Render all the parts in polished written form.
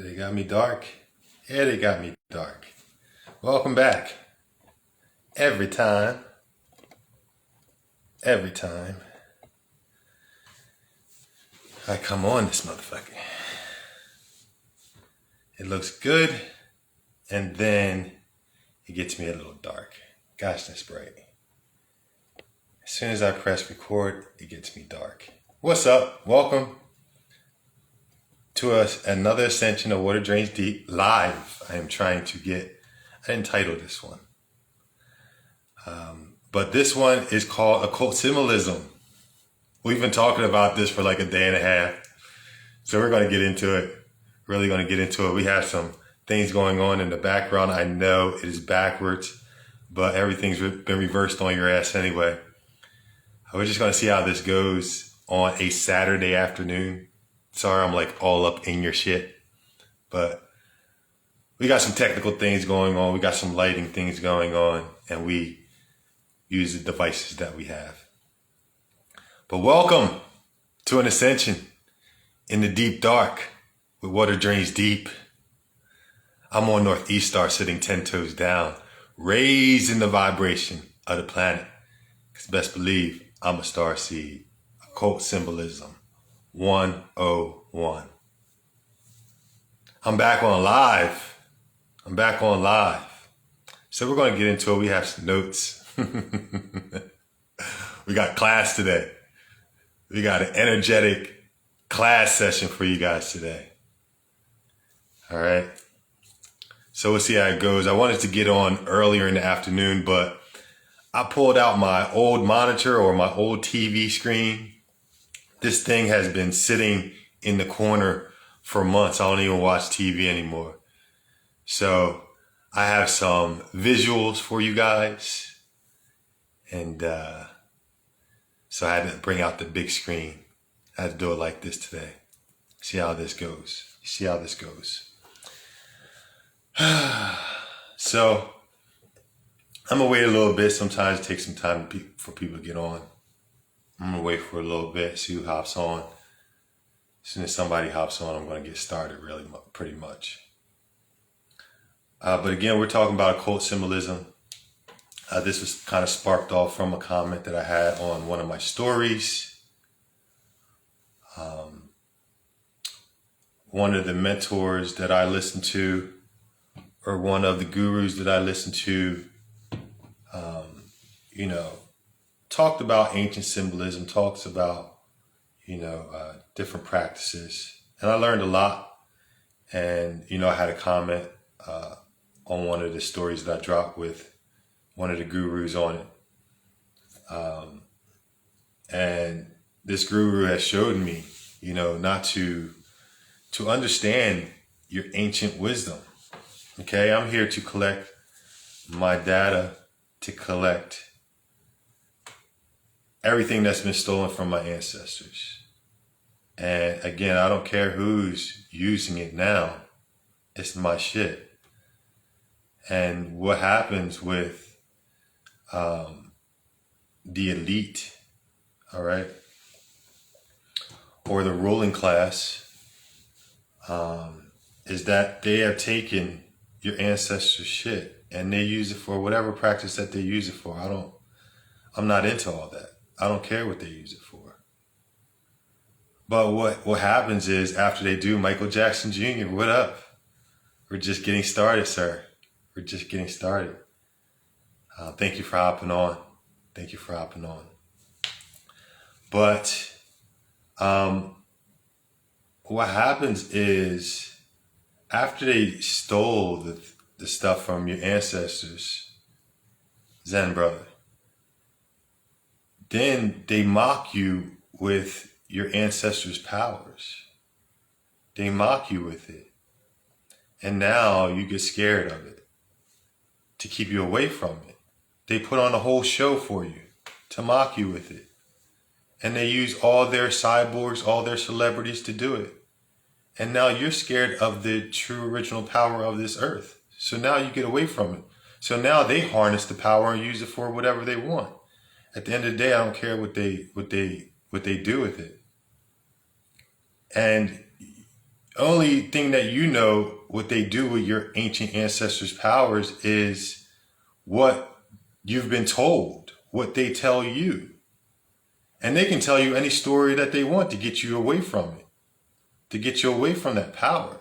They got me dark. Yeah, they got me dark. Welcome back. Every time I come on this motherfucker, it looks good, and then it gets me a little dark. Gosh, that's bright. As soon as I press record, it gets me dark. What's up? Welcome to another Ascension of Water Drains Deep live. I didn't title this one. But this one is called Occult Symbolism. We've been talking about this for like a day and a half. So we're going to get into it. Really going to get into it. We have some things going on in the background. I know it is backwards, but everything's been reversed on your ass anyway. We're just going to see how this goes on a Saturday afternoon. Sorry, I'm like all up in your shit, but we got some technical things going on. We got some lighting things going on, and we use the devices that we have. But welcome to an ascension in the deep dark with water drains deep. I'm on Northeast Star sitting 10 toes down, raising the vibration of the planet. Because best believe I'm a star seed. Occult Symbolism 101. I'm back on live. So we're going to get into it. We have some notes. We got class today. We got an energetic class session for you guys today. All right. So we'll see how it goes. I wanted to get on earlier in the afternoon, but I pulled out my old monitor or my old TV screen. This thing has been sitting in the corner for months. I don't even watch TV anymore. So I have some visuals for you guys. And so I had to bring out the big screen. I had to do it like this today. See how this goes. So I'm going to wait a little bit. Sometimes it takes some time for people to get on. I'm going to wait for a little bit, see who hops on. As soon as somebody hops on, I'm going to get started pretty much. But again, we're talking about occult symbolism. This was kind of sparked off from a comment that I had on one of my stories. One of the mentors that I listened to, or one of the gurus that I listened to, talked about ancient symbolism, talks about, different practices. And I learned a lot. And, I had a comment on one of the stories that I dropped with one of the gurus on it. And this guru has showed me, not to understand your ancient wisdom. Okay, I'm here to collect my data, to collect everything that's been stolen from my ancestors. And again, I don't care who's using it now. It's my shit. And what happens with the elite, all right, or the ruling class, is that they have taken your ancestors' shit and they use it for whatever practice that they use it for. I'm not into all that. I don't care what they use it for. But what happens is after they do, Michael Jackson Jr., what up? We're just getting started, sir. We're just getting started. Thank you for hopping on. But what happens is after they stole the stuff from your ancestors, Zen brother, then they mock you with your ancestors' powers. They mock you with it. And now you get scared of it to keep you away from it. They put on a whole show for you to mock you with it. And they use all their cyborgs, all their celebrities to do it. And now you're scared of the true original power of this earth. So now you get away from it. So now they harness the power and use it for whatever they want. At the end of the day, I don't care what they do with it. And Only thing that you know what they do with your ancient ancestors' powers is what you've been told, what they tell you. And they can tell you any story that they want to get you away from it, to get you away from that power.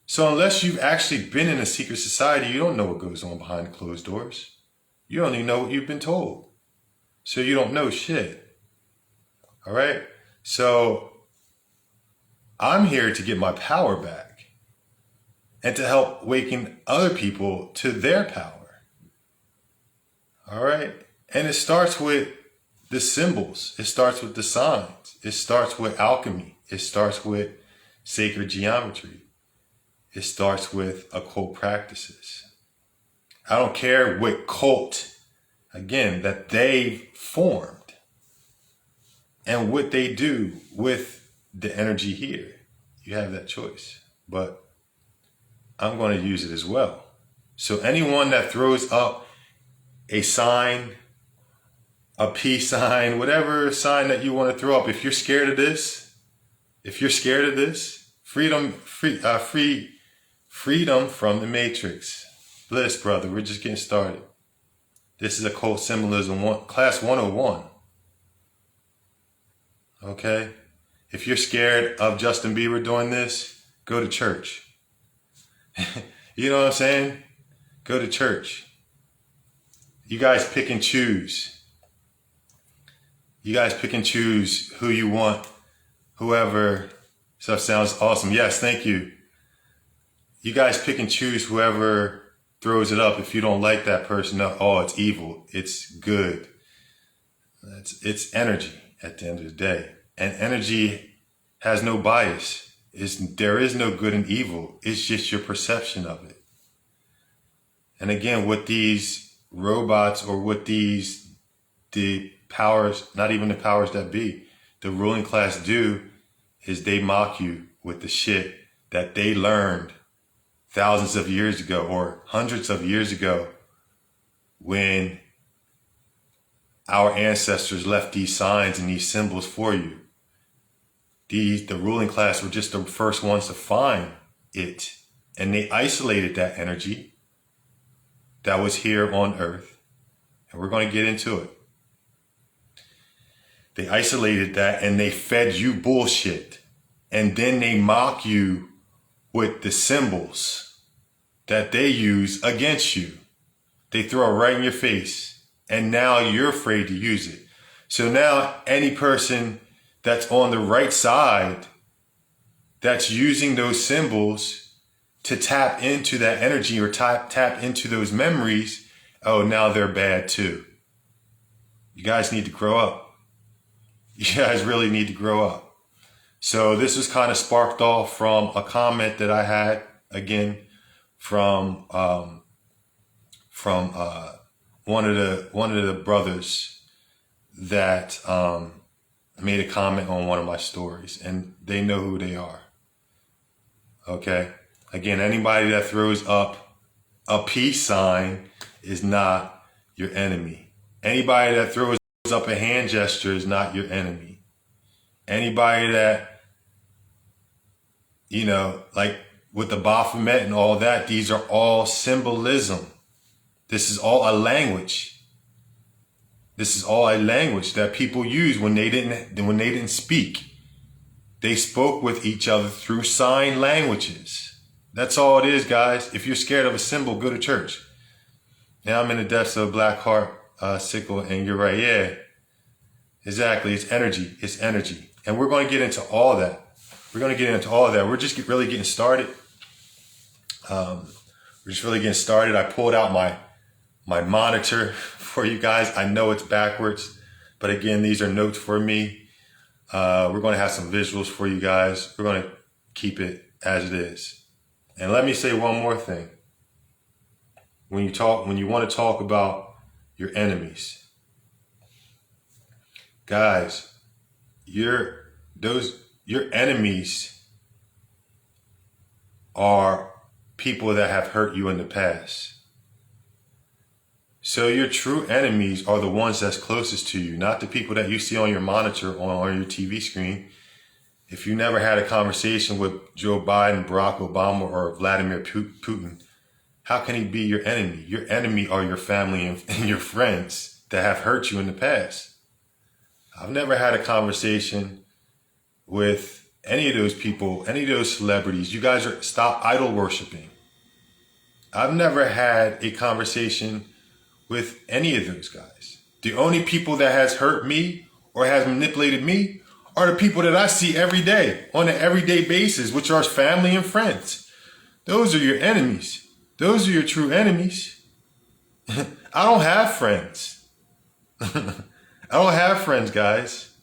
So unless you've actually been in a secret society, you don't know what goes on behind closed doors. You only know what you've been told. So you don't know shit. All right? So I'm here to get my power back and to help waken other people to their power. All right? And it starts with the symbols. It starts with the signs. It starts with alchemy. It starts with sacred geometry. It starts with occult practices. I don't care what cult, again, that they formed and what they do with the energy here. You have that choice, but I'm going to use it as well. So anyone that throws up a sign, a peace sign, whatever sign that you want to throw up, if you're scared of this, freedom from the matrix. Bliss, brother, we're just getting started. This is Occult Symbolism class 101. Okay? If you're scared of Justin Bieber doing this, go to church. You know what I'm saying? Go to church. You guys pick and choose. You guys pick and choose who you want, whoever. Stuff sounds awesome. Yes, thank you. You guys pick and choose whoever throws it up. If you don't like that person, oh, it's evil. It's good. It's energy at the end of the day. And energy has no bias. There is no good and evil. It's just your perception of it. And again, what these robots or what the powers, not even the powers that be, the ruling class do is they mock you with the shit that they learned thousands of years ago or hundreds of years ago when our ancestors left these signs and these symbols for you. The ruling class were just the first ones to find it, and they isolated that energy that was here on Earth, and we're going to get into it. They isolated that and they fed you bullshit, and then they mock you with the symbols that they use against you. They throw it right in your face, and now you're afraid to use it. So now any person that's on the right side that's using those symbols to tap into that energy or tap into those memories, oh, now they're bad too. You guys need to grow up. You guys really need to grow up. So this was kind of sparked off from a comment that I had, again, from one of the brothers that made a comment on one of my stories, and they know who they are. Okay? Again, anybody that throws up a peace sign is not your enemy. Anybody that throws up a hand gesture is not your enemy. Anybody that, like with the Baphomet and all that, these are all symbolism. This is all a language. This is all a language that people use when they didn't speak. They spoke with each other through sign languages. That's all it is, guys. If you're scared of a symbol, go to church. Now I'm in the depths of a black heart sickle, and you're right. Yeah, exactly. It's energy. It's energy. And we're going to get into all that. We're just really getting started. I pulled out my monitor for you guys. I know it's backwards, but again, these are notes for me. We're going to have some visuals for you guys. We're going to keep it as it is. And let me say one more thing. When you want to talk about your enemies, guys, your enemies are people that have hurt you in the past. So your true enemies are the ones that's closest to you, not the people that you see on your monitor or on your TV screen. If you never had a conversation with Joe Biden, Barack Obama, or Vladimir Putin, how can he be your enemy? Your enemy are your family and your friends that have hurt you in the past. I've never had a conversation with any of those people, any of those celebrities. You guys stop idol worshiping. I've never had a conversation with any of those guys. The only people that has hurt me or has manipulated me are the people that I see every day on an everyday basis, which are family and friends. Those are your enemies. Those are your true enemies. I don't have friends. I don't have friends, guys.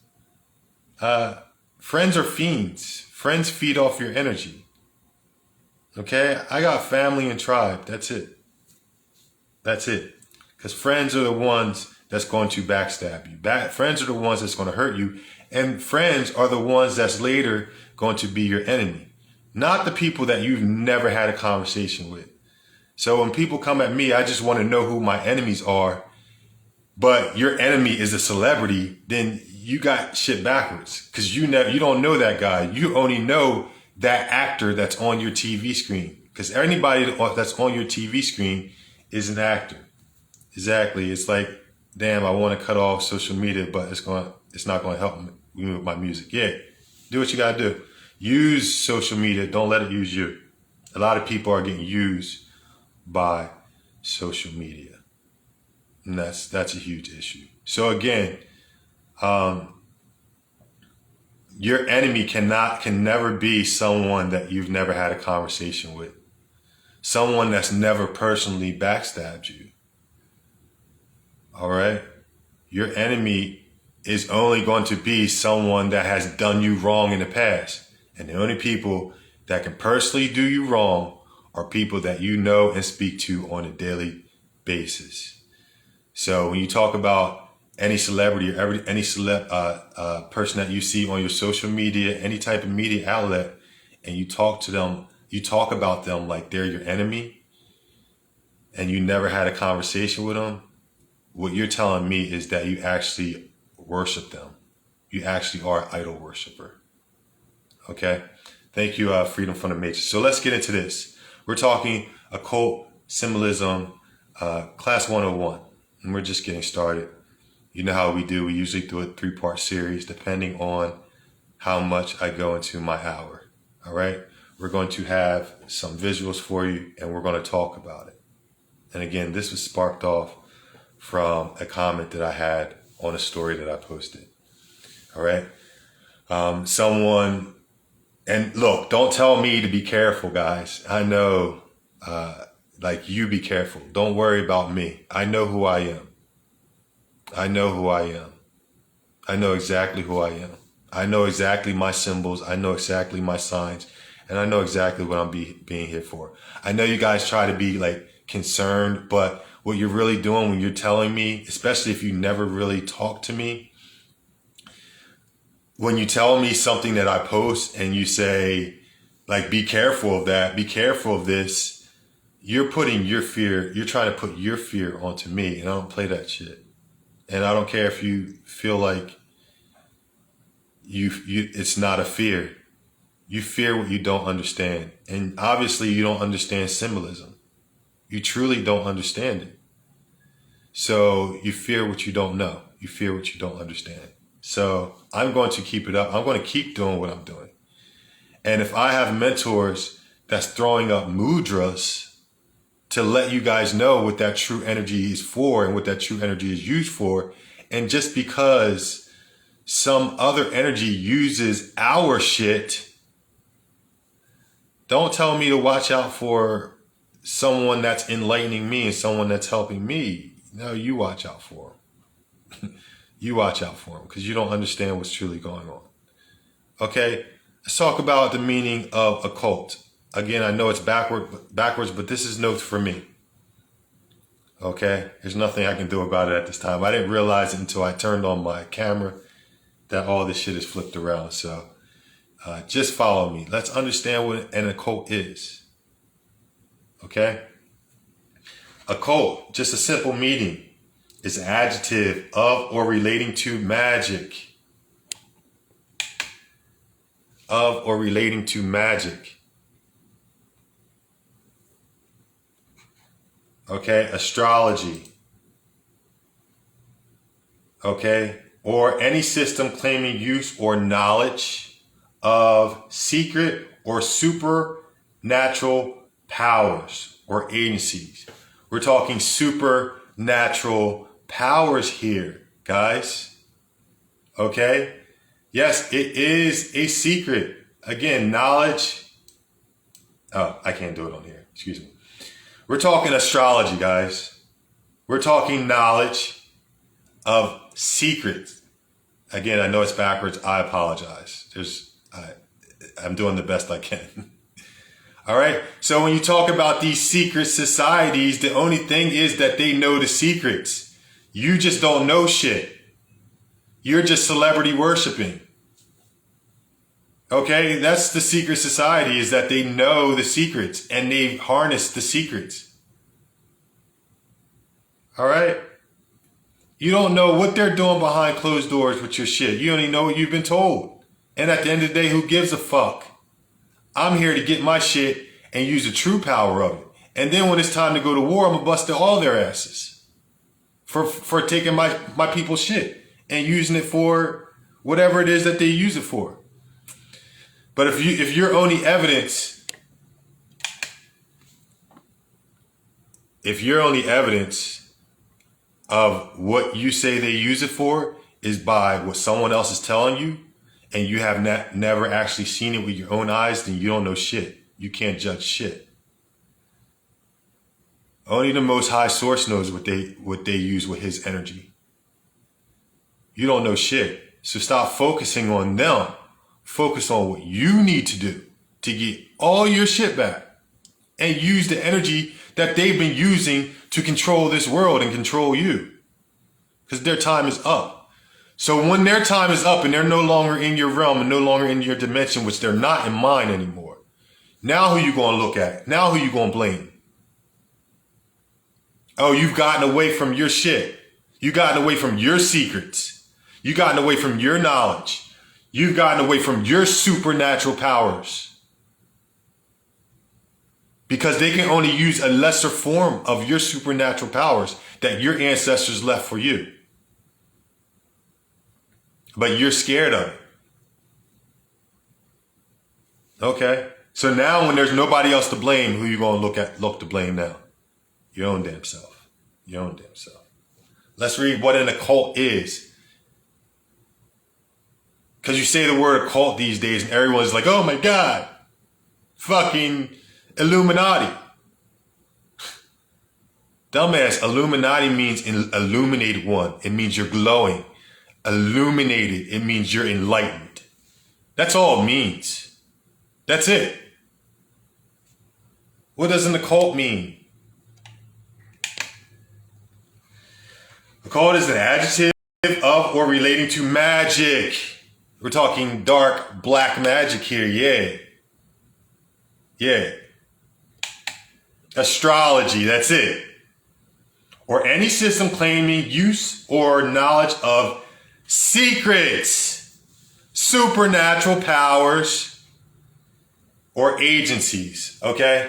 Friends are fiends. Friends feed off your energy. Okay? I got family and tribe. That's it. That's it. Because friends are the ones that's going to backstab you. Friends are the ones that's going to hurt you. And friends are the ones that's later going to be your enemy. Not the people that you've never had a conversation with. So when people come at me, I just want to know who my enemies are. But your enemy is a celebrity, then you got shit backwards. Because you don't know that guy. You only know that actor that's on your TV screen. Because anybody that's on your TV screen is an actor. Exactly. It's like, damn, I want to cut off social media, but it's not going to help me with my music. Yeah, do what you got to do. Use social media. Don't let it use you. A lot of people are getting used by social media. And that's a huge issue. So again, your enemy can never be someone that you've never had a conversation with. Someone that's never personally backstabbed you. All right? Your enemy is only going to be someone that has done you wrong in the past. And the only people that can personally do you wrong are people that you know and speak to on a daily basis. So when you talk about any celebrity or any person that you see on your social media, any type of media outlet, and you talk to them, you talk about them like they're your enemy, and you never had a conversation with them, what you're telling me is that you actually worship them. You actually are an idol worshiper. Okay? Thank you, Freedom from the Matrix. So let's get into this. We're talking occult symbolism, class 101. And we're just getting started. You know how we do. We usually do a 3-part series depending on how much I go into my hour. All right? We're going to have some visuals for you, and we're going to talk about it. And again, this was sparked off from a comment that I had on a story that I posted. All right? And look, don't tell me to be careful, guys. I know, you be careful. Don't worry about me. I know who I am. I know who I am. I know exactly who I am. I know exactly my symbols. I know exactly my signs. And I know exactly what I'm being here for. I know you guys try to be concerned, but what you're really doing when you're telling me, especially if you never really talk to me, when you tell me something that I post and you say, be careful of that, be careful of this, you're trying to put your fear onto me, and I don't play that shit. And I don't care if you feel like it's not a fear. You fear what you don't understand. And obviously you don't understand symbolism. You truly don't understand it. So you fear what you don't know. You fear what you don't understand. So I'm going to keep it up. I'm going to keep doing what I'm doing. And if I have mentors that's throwing up mudras to let you guys know what that true energy is for and what that true energy is used for, and just because some other energy uses our shit, don't tell me to watch out for someone that's enlightening me and someone that's helping me. No, you watch out for them. You watch out for them because you don't understand what's truly going on. Okay, let's talk about the meaning of occult. Again, I know it's backwards, but this is notes for me. Okay, there's nothing I can do about it at this time. I didn't realize it until I turned on my camera that all this shit is flipped around. So just follow me. Let's understand what an occult is. Okay? Occult, just a simple meaning, is an adjective of or relating to magic. of or relating to magic. Okay, astrology. Okay, or any system claiming use or knowledge of secret or supernatural powers or agencies. We're talking supernatural powers here, guys. Okay? Yes, it is a secret. Again, knowledge. Oh, I can't do it on here. Excuse me. We're talking astrology, guys. We're talking knowledge of secrets. Again, I know it's backwards. I apologize. I'm doing the best I can. All right. So when you talk about these secret societies, the only thing is that they know the secrets. You just don't know shit. You're just celebrity worshiping. Okay. That's the secret society, is that they know the secrets and they've harnessed the secrets. All right. You don't know what they're doing behind closed doors with your shit. You only know what you've been told. And at the end of the day, who gives a fuck? I'm here to get my shit and use the true power of it. And then when it's time to go to war, I'm going to bust all their asses for taking my people's shit and using it for whatever it is that they use it for. But if your only evidence of what you say they use it for is by what someone else is telling you, and you have never actually seen it with your own eyes, then you don't know shit. You can't judge shit. Only the Most High Source knows what they use with his energy. You don't know shit. So stop focusing on them. Focus on what you need to do to get all your shit back and use the energy that they've been using to control this world and control you. Because their time is up. So when their time is up and they're no longer in your realm and no longer in your dimension, which they're not in mine anymore, now who you going to look at? Now who you going to blame? Oh, you've gotten away from your shit. You've gotten away from your secrets. You've gotten away from your knowledge. You've gotten away from your supernatural powers. Because they can only use a lesser form of your supernatural powers that your ancestors left for you. But you're scared of it. Okay. So now when there's nobody else to blame, who you going to look to blame now? Your own damn self. Your own damn self. Let's read what an occult is. Because you say the word occult these days and everyone's like, oh my God, fucking Illuminati. Dumbass, Illuminati means illuminated one. It means you're glowing. Illuminated, it means you're enlightened. That's all it means. That's it. What does an occult mean? Occult is an adjective of or relating to magic. We're talking dark, black magic here, yeah. Yeah. Astrology, that's it. Or any system claiming use or knowledge of secrets, supernatural powers, or agencies, okay?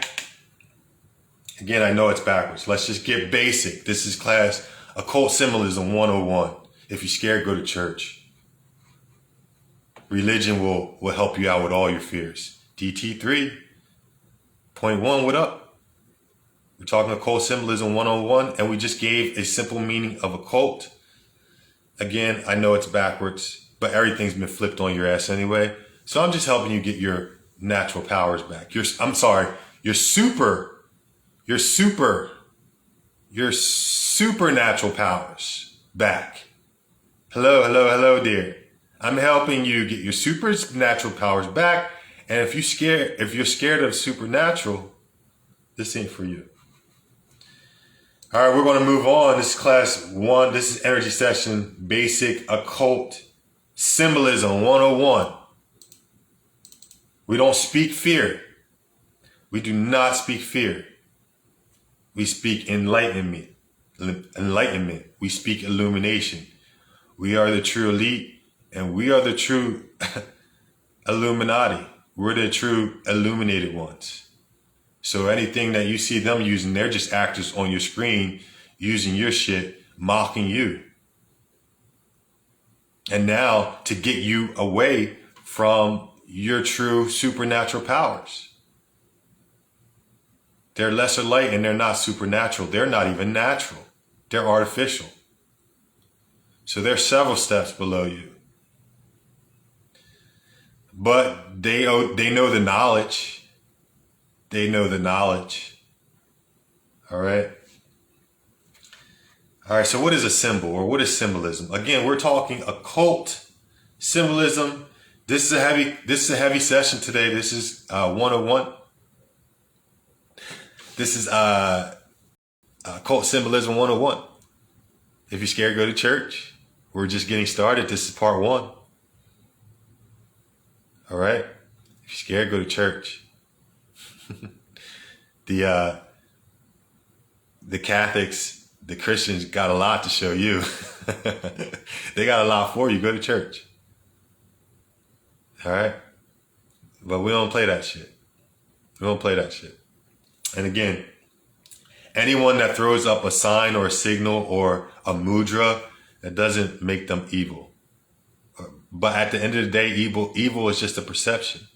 Again, I know it's backwards. Let's just get basic. This is class Occult Symbolism 101. If you're scared, go to church. Religion will help you out with all your fears. DT 3.1, what up? We're talking Occult Symbolism 101, and we just gave a simple meaning of occult. Again, I know it's backwards, but everything's been flipped on your ass anyway. So I'm just helping you get your natural powers back. Your supernatural powers back. Hello, dear. I'm helping you get your supernatural powers back. And if you're scared of supernatural, this ain't for you. All right, we're going to move on. This is class 1. This is energy session, basic occult symbolism 101. We don't speak fear. We do not speak fear. We speak enlightenment. We speak illumination. We are the true elite, and we are the true Illuminati. We're the true illuminated ones. So anything that you see them using, they're just actors on your screen using your shit, mocking you. And now to get you away from your true supernatural powers. They're lesser light and they're not supernatural. They're not even natural. They're artificial. So they're several steps below you. But they know the knowledge. They know the knowledge. All right. All right. So what is a symbol, or what is symbolism? Again, we're talking occult symbolism. This is a heavy session today. This is 101. This is occult symbolism 101. If you're scared, go to church. We're just getting started. This is part 1. All right. If you're scared, go to church. The Catholics, the Christians got a lot to show you. They got a lot for you. Go to church. All right. But we don't play that shit. We don't play that shit. And again, anyone that throws up a sign or a signal or a mudra, that doesn't make them evil. But at the end of the day, evil is just a perception.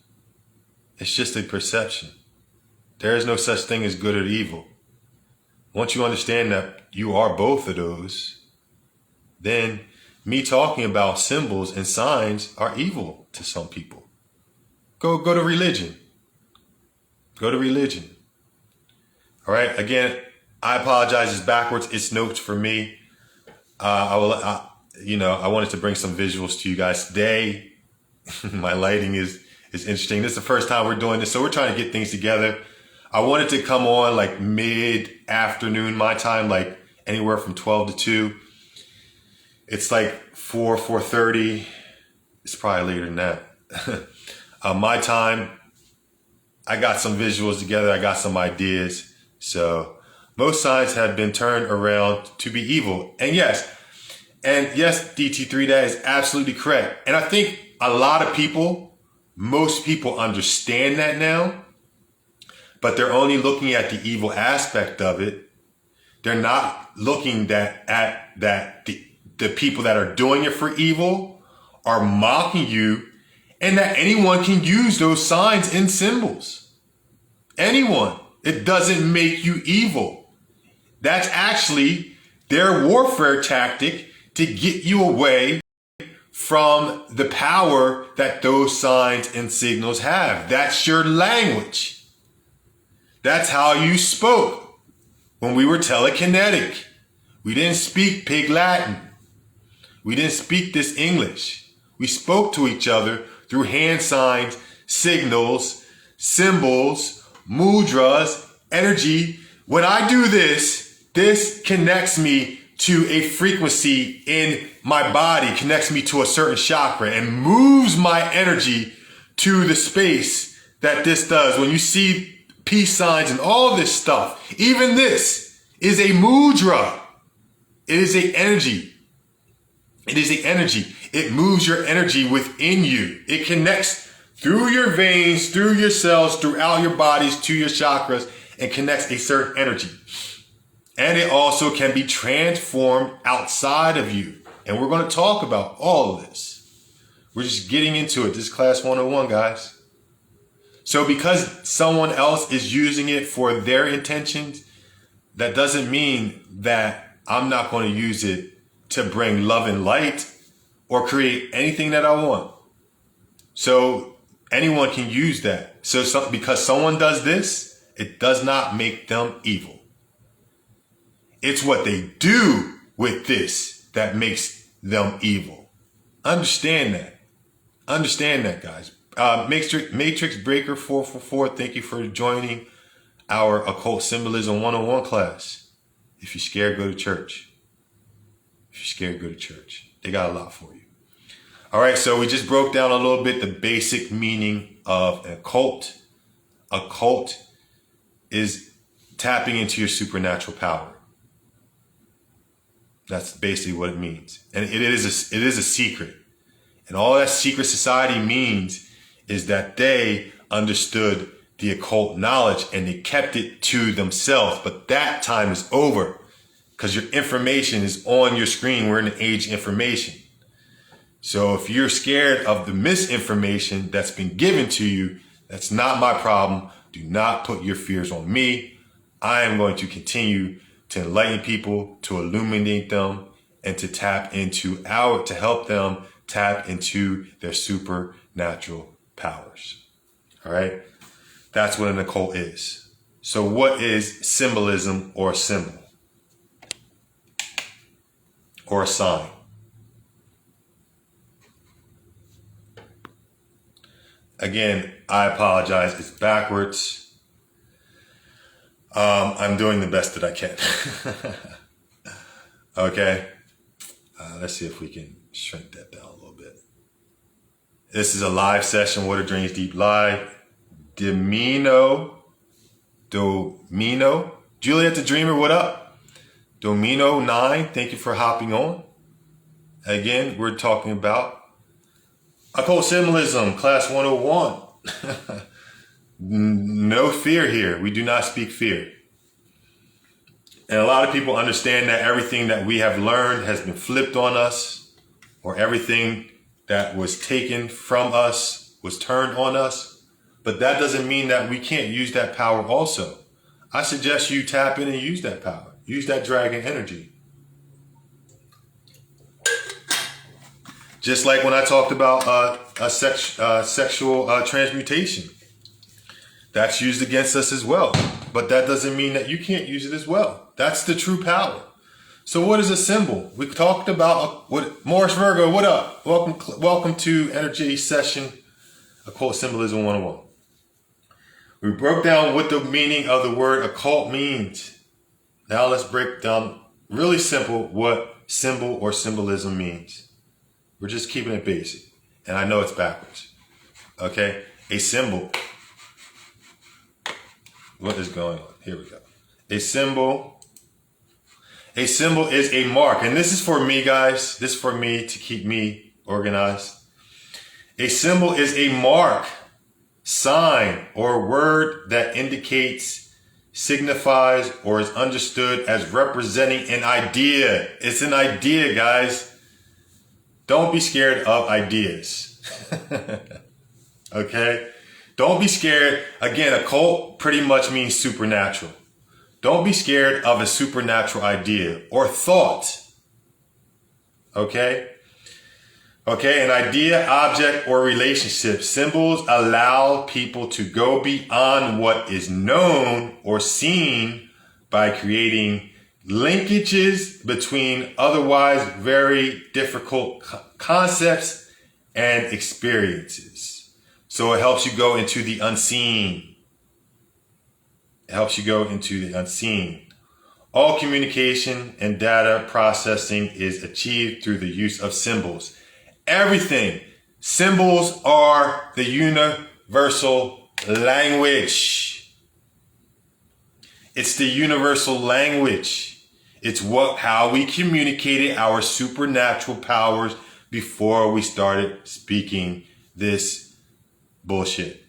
It's just a perception. There is no such thing as good or evil. Once you understand that you are both of those, then me talking about symbols and signs are evil to some people. Go to religion. Go to religion. All right. Again, I apologize. It's backwards. It's notes for me. I wanted to bring some visuals to you guys today. My lighting is interesting. This is the first time we're doing this, so we're trying to get things together. I wanted to come on like mid-afternoon, my time, like anywhere from 12 to 2. It's like 4:30. It's probably later than that. My time. I got some visuals together. I got some ideas. So most signs have been turned around to be evil. And yes, DT3, that is absolutely correct. And I think most people understand that now, but they're only looking at the evil aspect of it. They're not looking at the people that are doing it for evil are mocking you, and that anyone can use those signs and symbols. Anyone. It doesn't make you evil. That's actually their warfare tactic to get you away from the power that those signs and signals have. That's your language. That's how you spoke when we were telekinetic. We didn't speak Pig Latin. We didn't speak this English. We spoke to each other through hand signs, signals, symbols, mudras, energy. When I do this connects me to a frequency in my body, connects me to a certain chakra and moves my energy to the space that this does. When you see peace signs and all this stuff, even this is a mudra. It is an energy. It is an energy. It moves your energy within you. It connects through your veins, through your cells, throughout your bodies, to your chakras, and connects a certain energy. And it also can be transformed outside of you. And we're going to talk about all of this. We're just getting into it. This is class 101, guys. So because someone else is using it for their intentions, that doesn't mean that I'm not going to use it to bring love and light or create anything that I want. So anyone can use that. So because someone does this, it does not make them evil. It's what they do with this that makes them evil. Understand that. Understand that, guys. Matrix Breaker 444, thank you for joining our Occult Symbolism 101 class. If you're scared, go to church. If you're scared, go to church. They got a lot for you. All right, so we just broke down a little bit the basic meaning of an occult. Occult is tapping into your supernatural power. That's basically what it means. And it is a secret. And all that secret society means is that they understood the occult knowledge and they kept it to themselves. But that time is over because your information is on your screen. We're in the age of information. So if you're scared of the misinformation that's been given to you, that's not my problem. Do not put your fears on me. I am going to continue to enlighten people, to illuminate them, and to to help them tap into their supernatural powers. All right. That's what an occult is. So what is symbolism or a symbol? Or a sign? Again, I apologize. It's backwards. I'm doing the best that I can. Okay. Let's see if we can shrink that down a little bit. This is a live session, Water Drains Deep Live. Domino. Juliet the Dreamer, what up? Domino9, thank you for hopping on. Again, we're talking about occult symbolism, class 101. No fear here. We do not speak fear. And a lot of people understand that everything that we have learned has been flipped on us, or everything that was taken from us was turned on us. But that doesn't mean that we can't use that power also. I suggest you tap in and use that power. Use that dragon energy. Just like when I talked about sexual transmutation. That's used against us as well. But that doesn't mean that you can't use it as well. That's the true power. So what is a symbol? We talked about Morris Virgo, what up? Welcome to Energy Session, Occult Symbolism 101. We broke down what the meaning of the word occult means. Now let's break down really simple what symbol or symbolism means. We're just keeping it basic. And I know it's backwards. Okay? A symbol. What is going on? Here we go. A symbol is a mark. And this is for me, guys. This is for me to keep me organized. A symbol is a mark, sign, or word that indicates, signifies, or is understood as representing an idea. It's an idea, guys. Don't be scared of ideas. Okay? Don't be scared. Again, occult pretty much means supernatural. Don't be scared of a supernatural idea or thought. Okay? Okay, an idea, object, or relationship. Symbols allow people to go beyond what is known or seen by creating linkages between otherwise very difficult concepts and experiences. So it helps you go into the unseen. It helps you go into the unseen. All communication and data processing is achieved through the use of symbols. Everything. Symbols are the universal language. It's the universal language. It's how we communicated our supernatural powers before we started speaking this bullshit.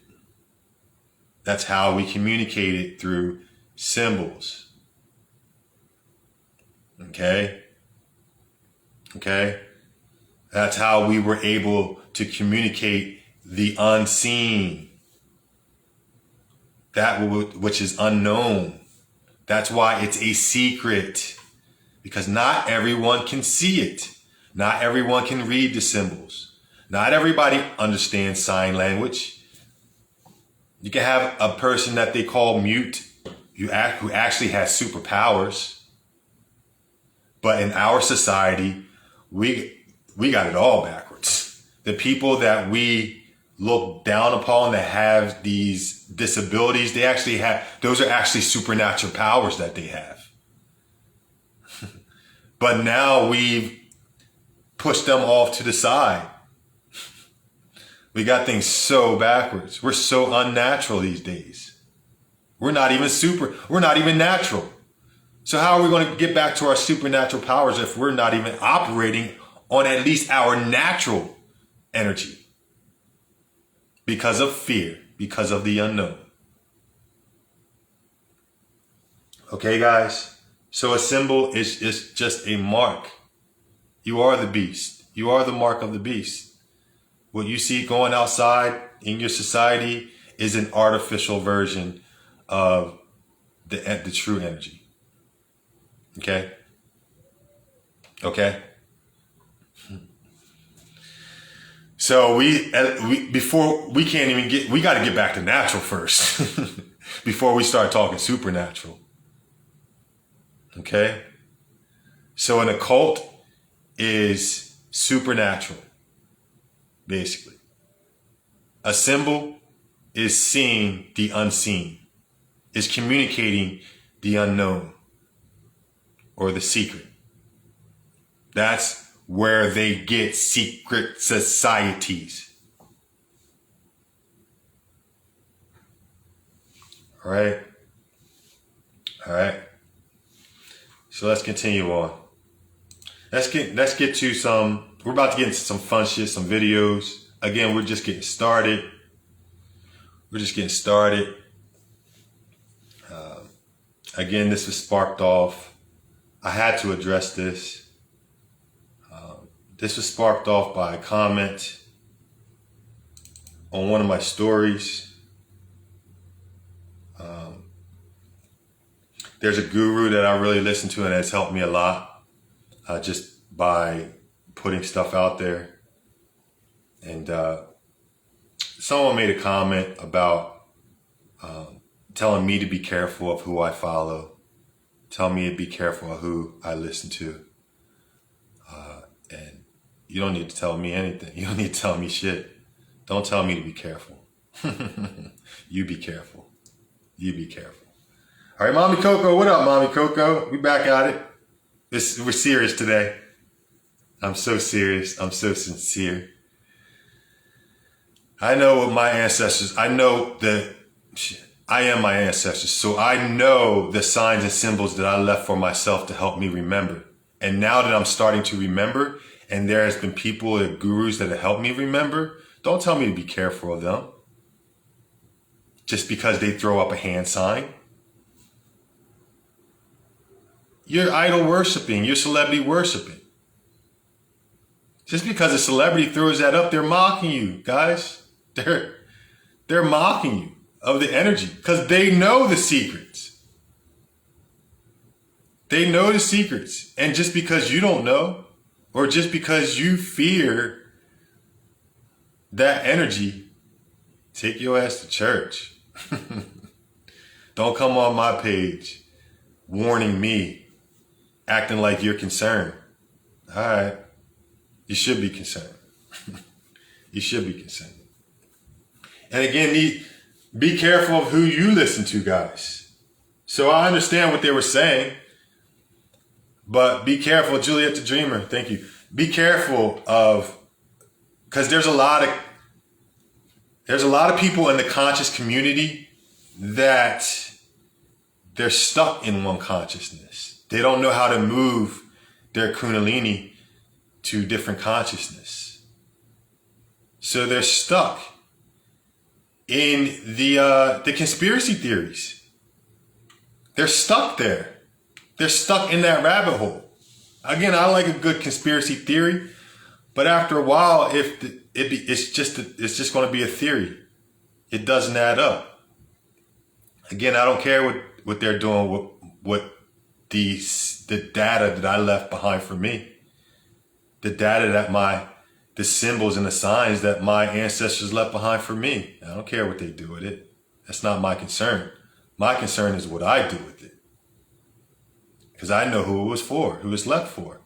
That's how we communicated, through symbols. Okay? Okay? That's how we were able to communicate the unseen. That which is unknown. That's why it's a secret. Because not everyone can see it. Not everyone can read the symbols. Not everybody understands sign language. You can have a person that they call mute who actually has superpowers. But in our society, we got it all backwards. The people that we look down upon that have these disabilities, those are actually supernatural powers that they have. But now we've pushed them off to the side. We got things so backwards. We're so unnatural these days. We're not even natural. So how are we going to get back to our supernatural powers if we're not even operating on at least our natural energy? because of fear, because of the unknown. Okay, guys? So a symbol is just a mark. You are the beast. You are the mark of the beast. What you see going outside in your society is an artificial version of the true energy. Okay? Okay? So we got to get back to natural first before we start talking supernatural. Okay? So an occult is supernatural, basically. A symbol is seeing the unseen, is communicating the unknown or the secret. That's where they get secret societies. All right. So let's continue on. Let's get to some, we're about to get into some fun shit, some videos. Again, we're just getting started. Again, this was sparked off. I had to address this. This was sparked off by a comment on one of my stories. There's a guru that I really listen to and has helped me a lot just by putting stuff out there. And someone made a comment about telling me to be careful of who I follow, telling me to be careful of who I listen to. And you don't need to tell me anything. You don't need to tell me shit. Don't tell me to be careful. You be careful. You be careful. All right, Mommy Coco. What up, Mommy Coco? We back at it. We're serious today. I'm so serious. I'm so sincere. I know what my ancestors, I am my ancestors. So I know the signs and symbols that I left for myself to help me remember. And now that I'm starting to remember, and there has been people and gurus that have helped me remember, don't tell me to be careful of them. Just because they throw up a hand sign. You're idol worshiping, you're celebrity worshiping. Just because a celebrity throws that up, they're mocking you, guys. They're mocking you of the energy because they know the secrets. They know the secrets. And just because you don't know, or just because you fear that energy, take your ass to church. Don't come on my page warning me, acting like you're concerned. All right. You should be concerned. You should be concerned. And again, be careful of who you listen to, guys. So I understand what they were saying, but be careful. Juliet the Dreamer, thank you. Be careful of, because there's a lot of people in the conscious community that they're stuck in one consciousness. They don't know how to move their kundalini to different consciousness. So they're stuck in the conspiracy theories. They're stuck there. They're stuck in that rabbit hole. Again, I like a good conspiracy theory, but after a while, it's just going to be a theory. It doesn't add up. Again, I don't care what they're doing, what the data that I left behind for me, the data that the symbols and the signs that my ancestors left behind for me. I don't care what they do with it. That's not my concern. My concern is what I do with it. Because I know who it was for, who it's left for.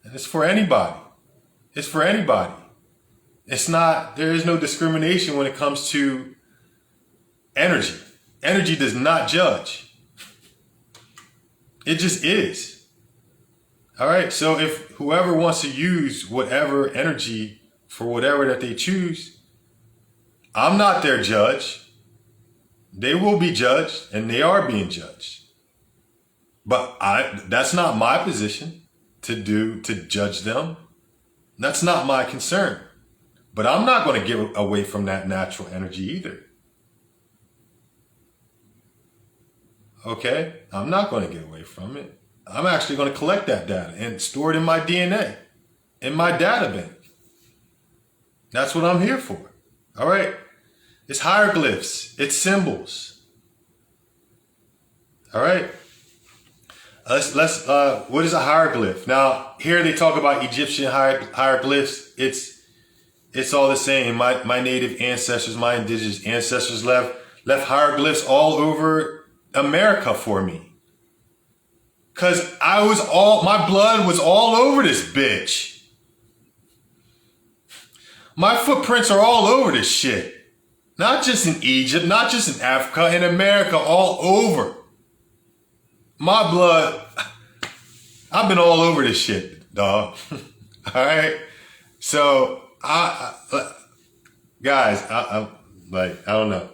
And it's for anybody. It's for anybody. There is no discrimination when it comes to energy. Energy does not judge. It just is. All right, so if whoever wants to use whatever energy for whatever that they choose, I'm not their judge. They will be judged, and they are being judged. But that's not my position to judge them. That's not my concern. But I'm not going to get away from that natural energy either. Okay? I'm not going to get away from it. I'm actually going to collect that data and store it in my DNA, in my data bank. That's what I'm here for. All right? It's hieroglyphs. It's symbols. All right? What is a hieroglyph? Now, here they talk about Egyptian hieroglyphs. It's all the same. My native ancestors, my indigenous ancestors left hieroglyphs all over America for me. Cause my blood was all over this bitch. My footprints are all over this shit. Not just in Egypt, not just in Africa, in America, all over. My blood, I've been all over this shit, dog. All right? So, guys, I'm like, I don't know.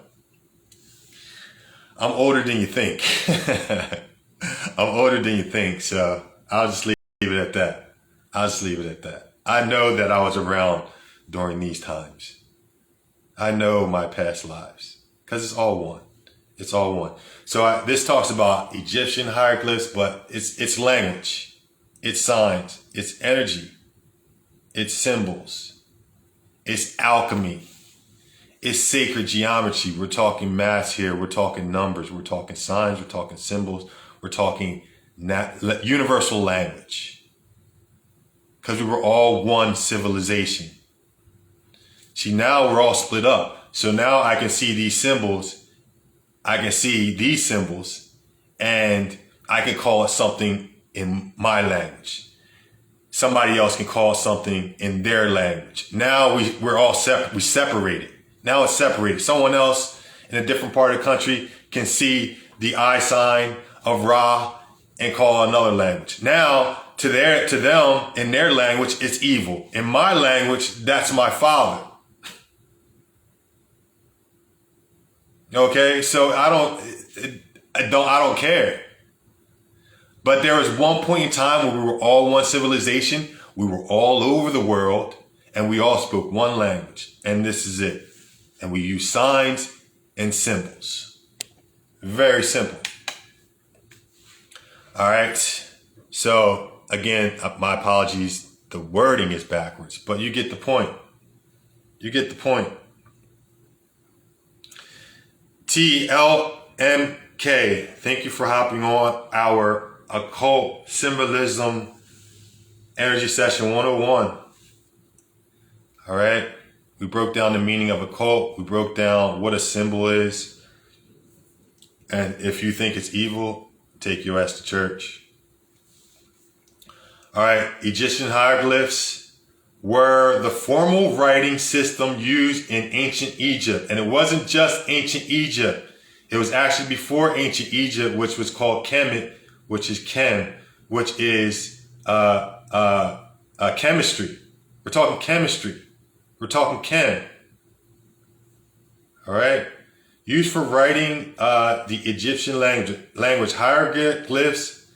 I'm older than you think. I'm older than you think, so I'll just leave it at that. I'll just leave it at that. I know that I was around during these times. I know my past lives, because it's all one. It's all one. So this talks about Egyptian hieroglyphs, but it's language, it's signs, it's energy, it's symbols, it's alchemy, it's sacred geometry. We're talking maths here. We're talking numbers. We're talking signs. We're talking symbols. We're talking universal language. Because we were all one civilization. See, now we're all split up. So now I can see these symbols. I can see these symbols, and I can call it something in my language. Somebody else can call it something in their language. Now we're all separate. We separated. Now it's separated. Someone else in a different part of the country can see the I sign of Ra and call another language. Now to them in their language, it's evil. In my language, that's my father. Okay, so I don't care. But there was one point in time where we were all one civilization. We were all over the world, and we all spoke one language. And this is it. And we use signs and symbols. Very simple. All right. So again, my apologies. The wording is backwards, but you get the point. You get the point. TLMK, thank you for hopping on our Occult Symbolism Energy Session 101. All right. We broke down the meaning of occult. We broke down what a symbol is. And if you think it's evil, take your ass to church. All right. Egyptian hieroglyphs were the formal writing system used in ancient Egypt. And it wasn't just ancient Egypt. It was actually before ancient Egypt, which was called Kemet, which is chem, which is chemistry. We're talking chemistry. We're talking chem. All right. Used for writing the Egyptian language. Hieroglyphs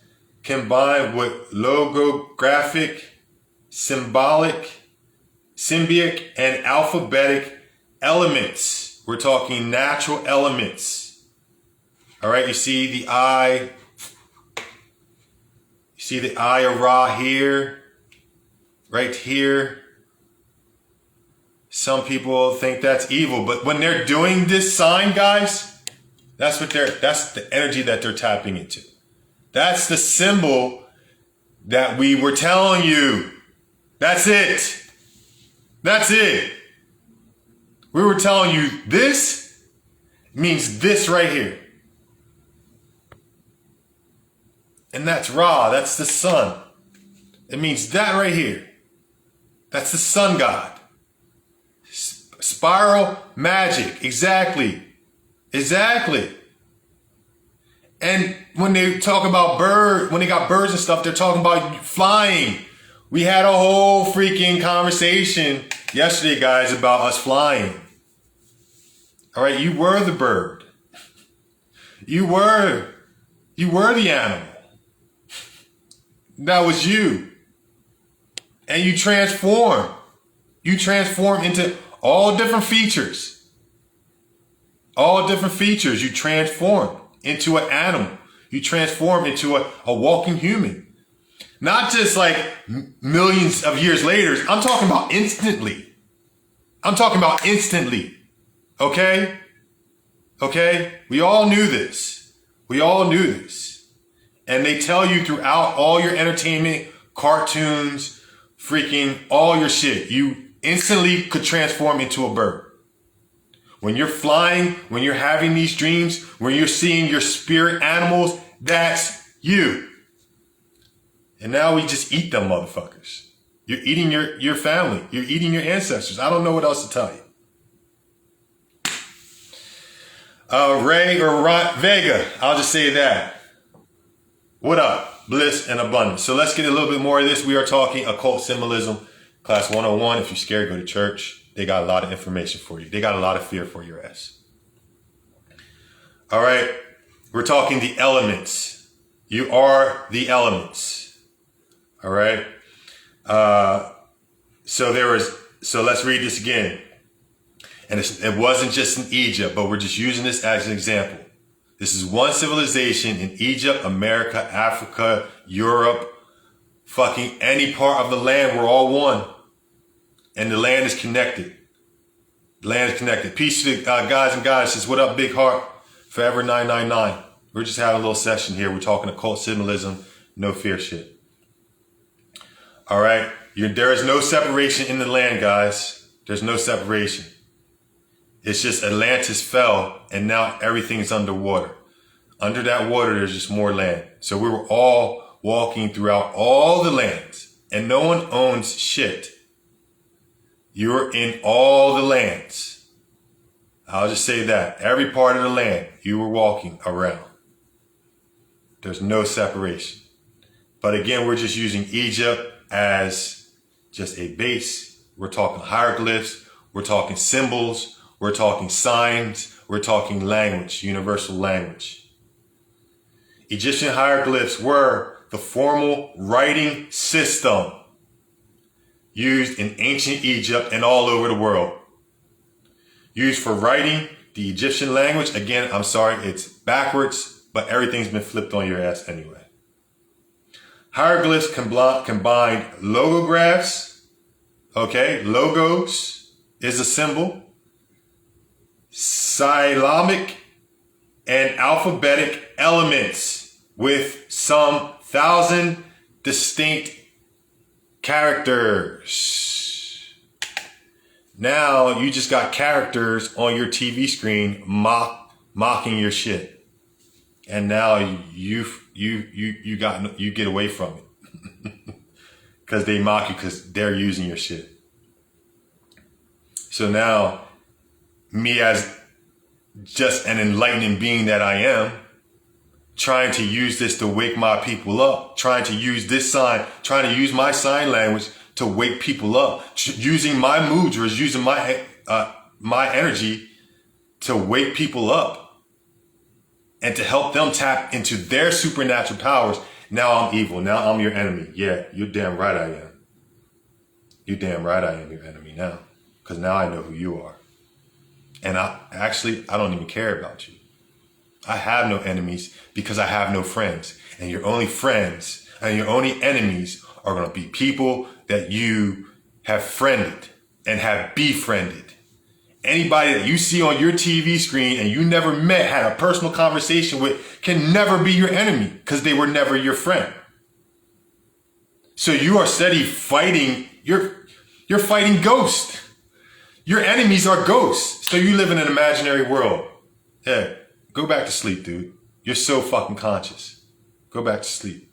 combined with logographic, symbolic, symbiotic, and alphabetic elements. We're talking natural elements. All right. You see the eye. You see the eye of Ra here. Right here. Some people think that's evil, but when they're doing this sign, guys, that's the energy that they're tapping into. That's the symbol that we were telling you. That's it. That's it. We were telling you this means this right here. And that's Ra. That's the sun. It means that right here. That's the sun god. Spiral magic. Exactly. Exactly. And when they talk about when they got birds and stuff, they're talking about flying. We had a whole freaking conversation yesterday, guys, about us flying. All right. You were the bird. You were the animal. That was you. And you transformed. You transform into all different features. All different features. You transform into an animal. You transform into a walking human. Not just like millions of years later. I'm talking about instantly. I'm talking about instantly. Okay? Okay? We all knew this. We all knew this. And they tell you throughout all your entertainment, cartoons, freaking all your shit, you instantly could transform into a bird. When you're flying, when you're having these dreams, when you're seeing your spirit animals, that's you. And now we just eat them motherfuckers. You're eating your family. You're eating your ancestors. I don't know what else to tell you. Ray or Vega, I'll just say that. What up? Bliss and abundance. So let's get a little bit more of this. We are talking occult symbolism, class 101. If you're scared, go to church. They got a lot of information for you. They got a lot of fear for your ass. All right. We're talking the elements. You are the elements. All right. So let's read this again. And it wasn't just in Egypt, but we're just using this as an example. This is one civilization in Egypt, America, Africa, Europe, fucking any part of the land. We're all one. And the land is connected. The land is connected. Peace to the guys and goddesses. What up, Big Heart? Forever 999. We're just having a little session here. We're talking occult symbolism, no fear shit. All right. There is no separation in the land, guys. There's no separation. It's just Atlantis fell and now everything is underwater. Under that water, there's just more land. So we were all walking throughout all the lands and no one owns shit. You're in all the lands. I'll just say that. Every part of the land you were walking around. There's no separation. But again, we're just using Egypt as just a base. We're talking hieroglyphs. We're talking symbols. We're talking signs. We're talking language, universal language. Egyptian hieroglyphs were the formal writing system used in ancient Egypt and all over the world. Used for writing the Egyptian language. Again, I'm sorry, it's backwards, but everything's been flipped on your ass anyway. Hieroglyphs combined logographs. Okay, logos is a symbol. Syllabic and alphabetic elements with some 1,000 distinct characters. Now you just got characters on your TV screen mocking your shit, and now you get away from it because they mock you because they're using your shit. So now, me as just an enlightening being that I am, trying to use this to wake my people up, trying to use this sign, trying to use my sign language to wake people up, using my mudras, using my energy to wake people up and to help them tap into their supernatural powers. Now I'm evil. Now I'm your enemy. Yeah, you're damn right I am. You're damn right I am your enemy now, because now I know who you are. And I don't even care about you. I have no enemies because I have no friends. And your only friends and your only enemies are going to be people that you have friended and have befriended. Anybody that you see on your TV screen and you never met, had a personal conversation with, can never be your enemy because they were never your friend. So you are steady fighting. You're fighting ghosts. Your enemies are ghosts. So you live in an imaginary world. Yeah. Go back to sleep, dude. You're so fucking conscious. Go back to sleep.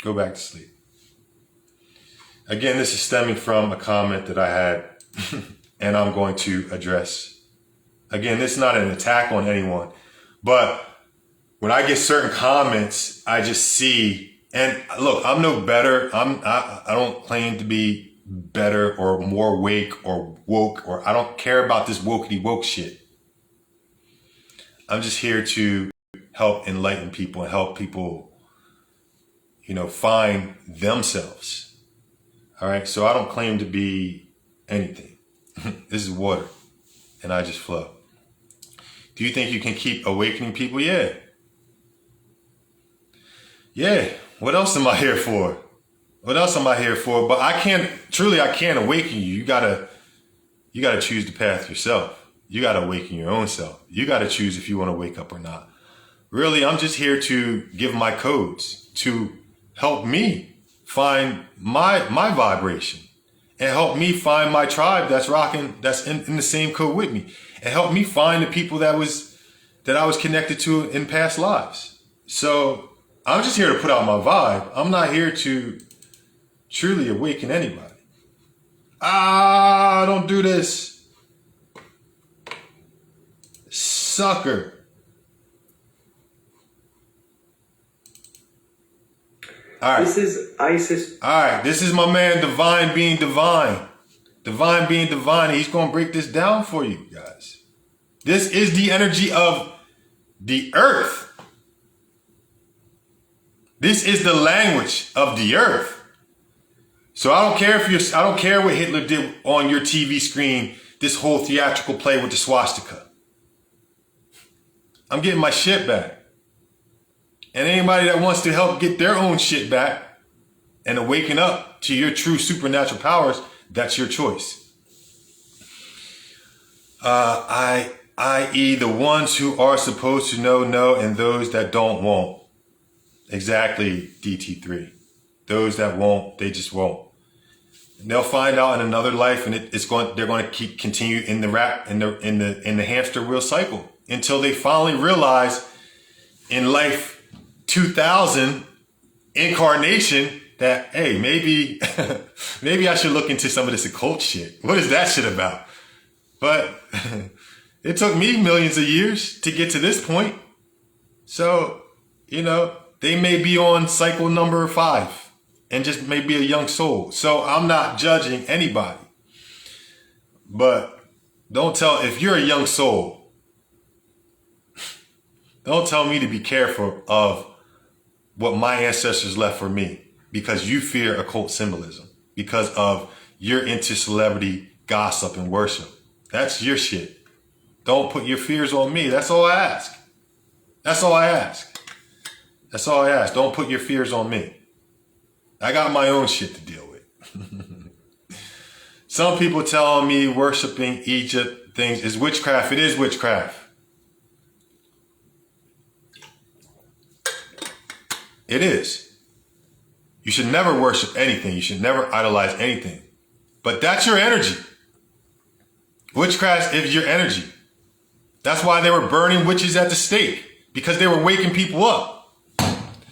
Go back to sleep. Again, this is stemming from a comment that I had and I'm going to address. Again, this is not an attack on anyone, but when I get certain comments, I just see, and look, I'm no better. I don't claim to be better or more awake or woke, or I don't care about this wokey woke shit. I'm just here to help enlighten people and help people, find themselves. All right. So I don't claim to be anything. This is water and I just flow. Do you think you can keep awakening people? Yeah. Yeah. What else am I here for? What else am I here for? But I can't awaken you. You gotta choose the path yourself. You gotta awaken your own self. You gotta choose if you want to wake up or not. Really, I'm just here to give my codes to help me find my vibration and help me find my tribe that's rocking, that's in the same code with me, and help me find the people that I was connected to in past lives. So I'm just here to put out my vibe. I'm not here to truly awaken anybody. Don't do this. Sucker. All right. This is Isis. All right. This is my man, Divine Being Divine. Divine Being Divine. He's going to break this down for you guys. This is the energy of the earth. This is the language of the earth. So I don't care what Hitler did on your TV screen, this whole theatrical play with the swastika. I'm getting my shit back. And anybody that wants to help get their own shit back and awaken up to your true supernatural powers, that's your choice. I.e. the ones who are supposed to know, and those that don't won't. Exactly, DT3. Those that won't, they just won't. And they'll find out in another life, and they're going to continue in the hamster wheel cycle until they finally realize in life 2000 incarnation that, hey, maybe I should look into some of this occult shit. What is that shit about? But it took me millions of years to get to this point. So, they may be on cycle number 5 and just may be a young soul. So I'm not judging anybody. But if you're a young soul, don't tell me to be careful of what my ancestors left for me because you fear occult symbolism, because of you're into celebrity gossip and worship. That's your shit. Don't put your fears on me. That's all I ask. That's all I ask. That's all I ask. Don't put your fears on me. I got my own shit to deal with. Some people telling me worshiping Egypt things is witchcraft. It is witchcraft. It is. You should never worship anything. You should never idolize anything. But that's your energy. Witchcraft is your energy. That's why they were burning witches at the stake, because they were waking people up.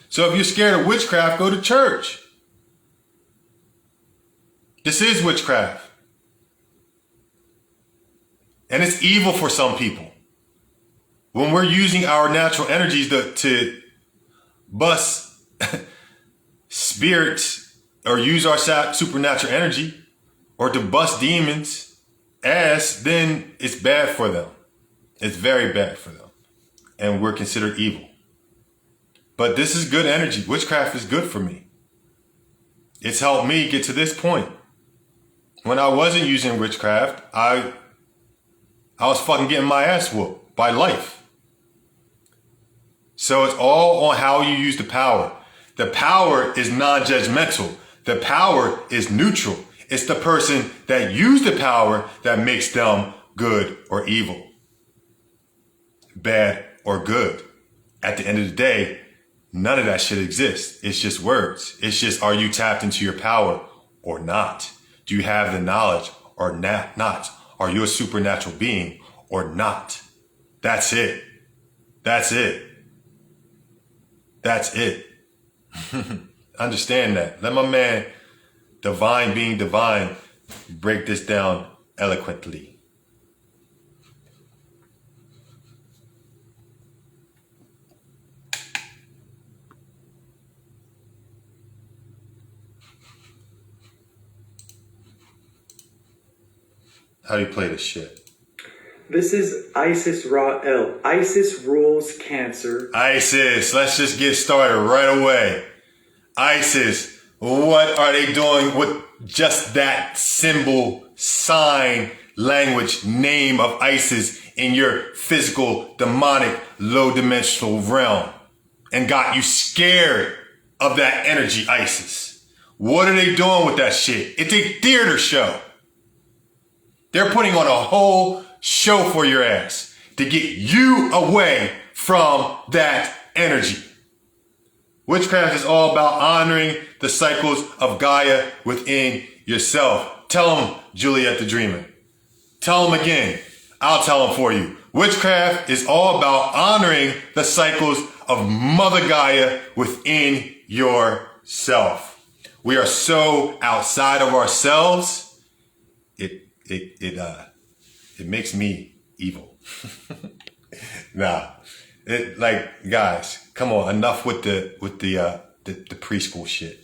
So if you're scared of witchcraft, go to church. This is witchcraft. And it's evil for some people. When we're using our natural energies to bust spirits or use our supernatural energy or to bust demons ass, then it's bad for them. It's very bad for them. And we're considered evil. But this is good energy. Witchcraft is good for me. It's helped me get to this point. When I wasn't using witchcraft, I was fucking getting my ass whooped by life. So it's all on how you use the power. The power is non-judgmental. The power is neutral. It's the person that used the power that makes them good or evil, bad or good. At the end of the day, none of that shit exists. It's just words. It's just, are you tapped into your power or not? Do you have the knowledge or not? Are you a supernatural being or not? That's it. That's it. That's it. Understand that. Let my man, Divine Being Divine, break this down eloquently. How do you play this shit? This is Isis Ra L. Isis rules Cancer. Isis, let's just get started right away. Isis, what are they doing? just that symbol, sign, language, name of Isis in your physical, demonic, low-dimensional realm and got you scared of that energy, Isis. What are they doing with that shit? It's a theater show. They're putting on a whole show for your ass to get you away from that energy. Witchcraft is all about honoring the cycles of Gaia within yourself. Tell them, Juliet the Dreamer. Tell them again. I'll tell them for you. Witchcraft is all about honoring the cycles of Mother Gaia within yourself. We are so outside of ourselves. It makes me evil. Nah. Like, guys, come on, enough with the preschool shit.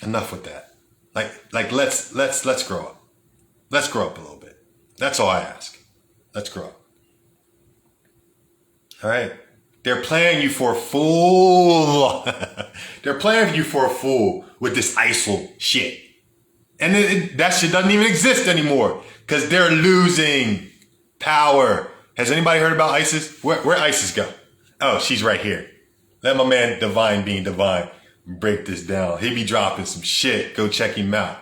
Enough with that. Like let's grow up. Let's grow up a little bit. That's all I ask. Let's grow up. All right. They're playing you for a fool. They're playing you for a fool with this ISIL shit. And that shit doesn't even exist anymore because they're losing power. Has anybody heard about ISIS? Where ISIS go? Oh, she's right here. Let my man Divine being Divine break this down. He be dropping some shit. Go check him out.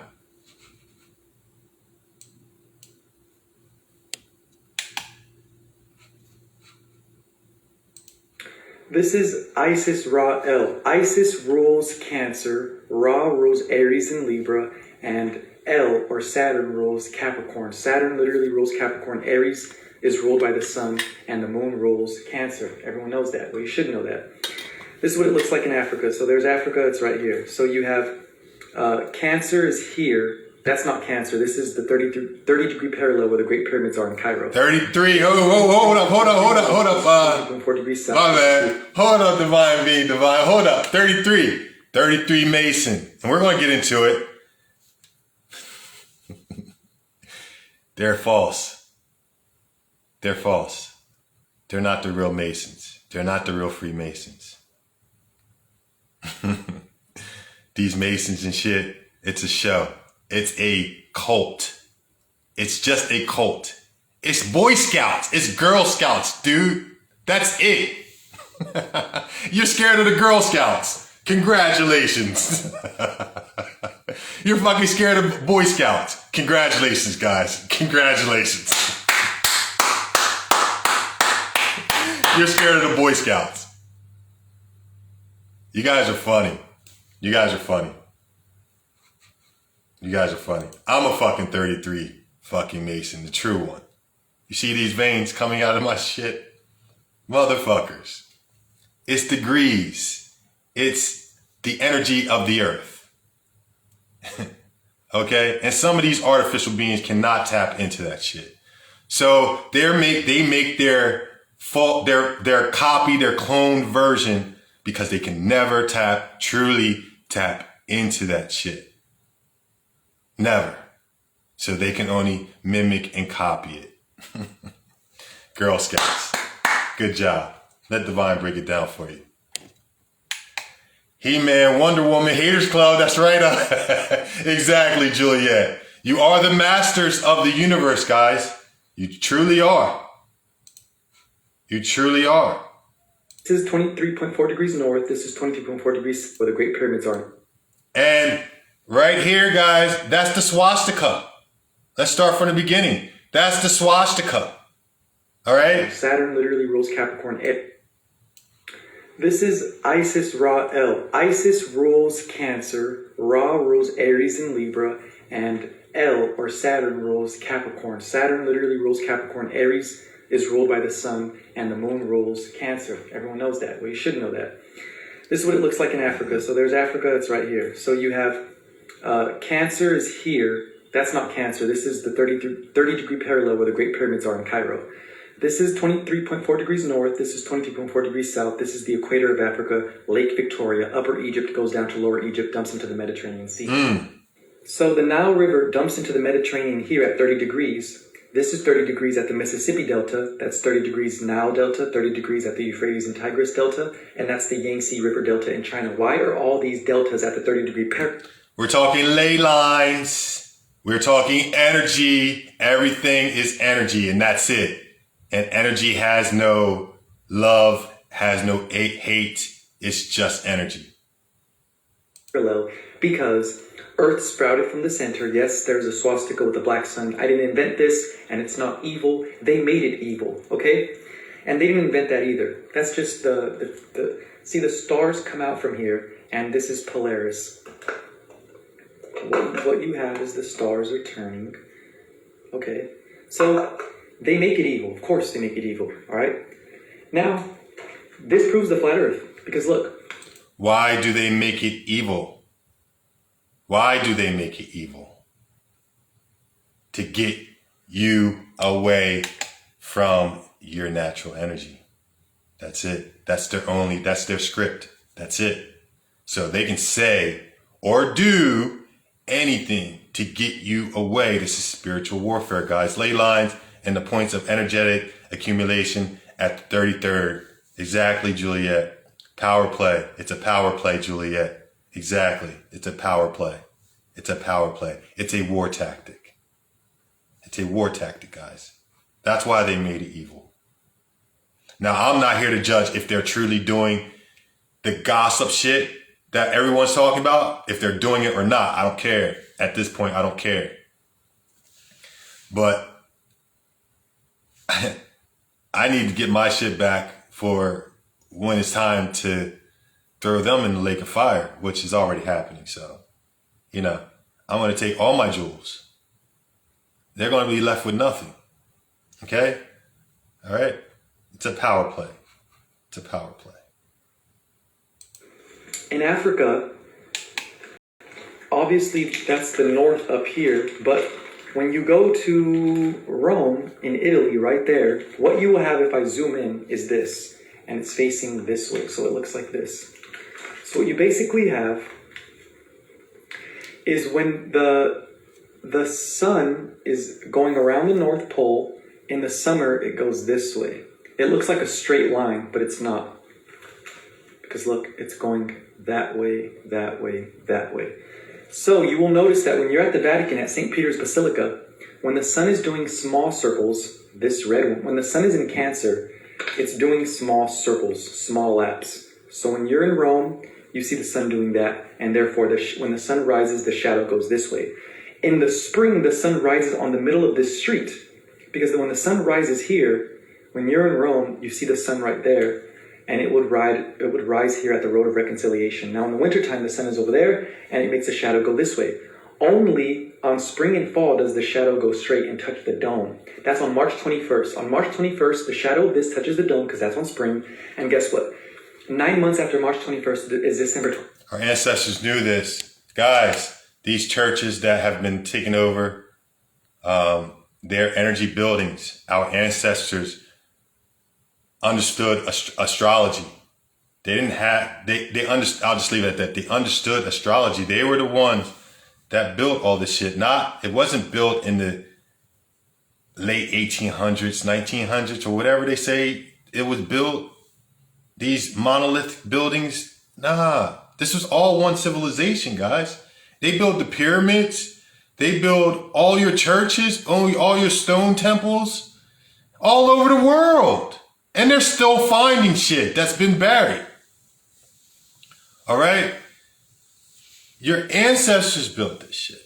This is Isis Ra L. Isis rules Cancer, Ra rules Aries and Libra, and L, or Saturn, rules Capricorn. Saturn literally rules Capricorn. Aries is ruled by the sun, and the moon rules Cancer. Everyone knows that. Well, you should know that. This is what it looks like in Africa. So there's Africa, it's right here. So you have Cancer is here. That's not Cancer. This is the 30 degree parallel where the Great Pyramids are in Cairo. 33. Hold up. 4 degrees south. My man. Hold up, Divine being Divine. Hold up. 33. 33 Mason. And we're going to get into it. They're false. They're false. They're not the real Masons. They're not the real Freemasons. These Masons and shit, it's a show. It's a cult. It's just a cult. It's Boy Scouts. It's Girl Scouts, dude. That's it. You're scared of the Girl Scouts. Congratulations. You're fucking scared of Boy Scouts. Congratulations, guys. Congratulations. You're scared of the Boy Scouts. You guys are funny. You guys are funny. You guys are funny. I'm a fucking 33 fucking Mason, the true one. You see these veins coming out of my shit? Motherfuckers. It's degrees. It's the energy of the earth. Okay? And some of these artificial beings cannot tap into that shit. So they make their copy, their cloned version because they can never truly tap into that shit. Never. So they can only mimic and copy it. Girl Scouts. Good job. Let Divine break it down for you. He-Man, Wonder Woman, Haters Club. That's right. Exactly, Juliet. You are the masters of the universe, guys. You truly are. You truly are. This is 23.4 degrees north. This is 23.4 degrees where the Great Pyramids are. And right here, guys, that's the swastika. Let's start from the beginning. That's the swastika. All right? Saturn literally rules Capricorn. This is Isis Ra L. Isis rules Cancer, Ra rules Aries and Libra, and L, or Saturn, rules Capricorn. Saturn literally rules Capricorn. Aries is ruled by the sun, and the moon rules Cancer. Everyone knows that. Well, you should know that. This is what it looks like in Africa. So there's Africa, it's right here. So you have Cancer is here. That's not Cancer. This is the 30 degree parallel where the Great Pyramids are in Cairo. This is 23.4 degrees north. This is 22.4 degrees south. This is the equator of Africa, Lake Victoria. Upper Egypt goes down to Lower Egypt, dumps into the Mediterranean Sea. So the Nile River dumps into the Mediterranean here at 30 degrees. This is 30 degrees at the Mississippi Delta. That's 30 degrees Nile Delta, 30 degrees at the Euphrates and Tigris Delta, and that's the Yangtze River Delta in China. Why are all these deltas at the 30 degree We're talking ley lines. We're talking energy. Everything is energy, and that's it. And energy has no love, has no hate. It's just energy. Parallel, because Earth sprouted from the center. Yes, there's a swastika with a black sun. I didn't invent this, and it's not evil. They made it evil, okay? And they didn't invent that either. That's just see, the stars come out from here, and this is Polaris. What you have is the stars are turning, okay? So they make it evil. Of course they make it evil, all right? Now, this proves the flat Earth, because look. Why do they make it evil? Why do they make it evil? To get you away from your natural energy. That's it. That's their script. That's it. So they can say or do anything to get you away. This is spiritual warfare, guys. Ley lines and the points of energetic accumulation at the 33rd. Exactly, Juliet. Power play. It's a power play, Juliet. Exactly. It's a power play. It's a power play. It's a war tactic. It's a war tactic, guys. That's why they made it evil. Now, I'm not here to judge if they're truly doing the gossip shit that everyone's talking about, if they're doing it or not. I don't care. At this point, I don't care. But I need to get my shit back for when it's time to throw them in the lake of fire, which is already happening. So, I'm going to take all my jewels. They're going to be left with nothing. Okay? All right? It's a power play. It's a power play. In Africa, obviously that's the north up here, but when you go to Rome in Italy, right there, what you will have if I zoom in is this. And it's facing this way, so it looks like this. So what you basically have is when the sun is going around the North Pole, in the summer it goes this way. It looks like a straight line, but it's not. Because look, it's going that way, that way, that way. So you will notice that when you're at the Vatican at St. Peter's Basilica, when the sun is doing small circles, this red one, when the sun is in Cancer, it's doing small circles, small laps. So when you're in Rome, you see the sun doing that, and therefore when the sun rises, the shadow goes this way. In the spring, the sun rises on the middle of this street, because when the sun rises here, when you're in Rome, you see the sun right there, and it would rise here at the Road of Reconciliation. Now in the wintertime, the sun is over there, and it makes the shadow go this way. Only on spring and fall does the shadow go straight and touch the dome. That's on March 21st. On March 21st, the shadow of this touches the dome because that's on spring. And guess what? 9 months after March 21st is December 20th. Our ancestors knew this. Guys, these churches that have been taken over, their energy buildings, our ancestors understood astrology. They didn't have, they understood, I'll just leave it at that. They understood astrology. They were the ones that built all this shit. It wasn't built in the late 1800s, 1900s, or whatever they say it was built. These monolithic buildings. This was all one civilization, guys. They built the pyramids. They built all your churches, all your stone temples, all over the world. And they're still finding shit that's been buried. All right? Your ancestors built this shit.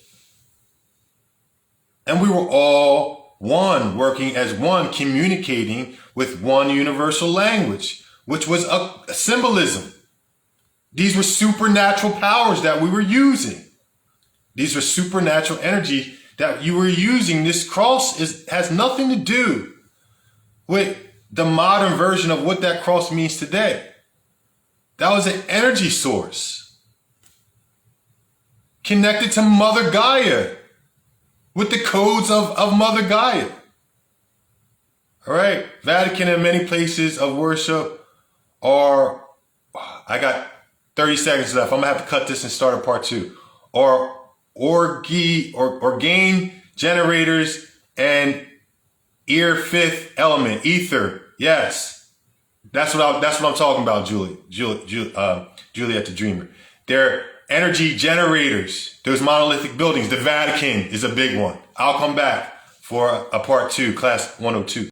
And we were all one, working as one, communicating with one universal language, which was a symbolism. These were supernatural powers that we were using. These were supernatural energy that you were using. This cross has nothing to do with the modern version of what that cross means today. That was an energy source connected to Mother Gaia with the codes of Mother Gaia. All right. Vatican and many places of worship are, I got 30 seconds left. I'm going to have to cut this and start a part 2. Or organe generators and fifth element, ether. Yes. That's what I'm talking about, Juliet the Dreamer. They're energy generators, those monolithic buildings. The Vatican is a big one. I'll come back for a part 2, class 102.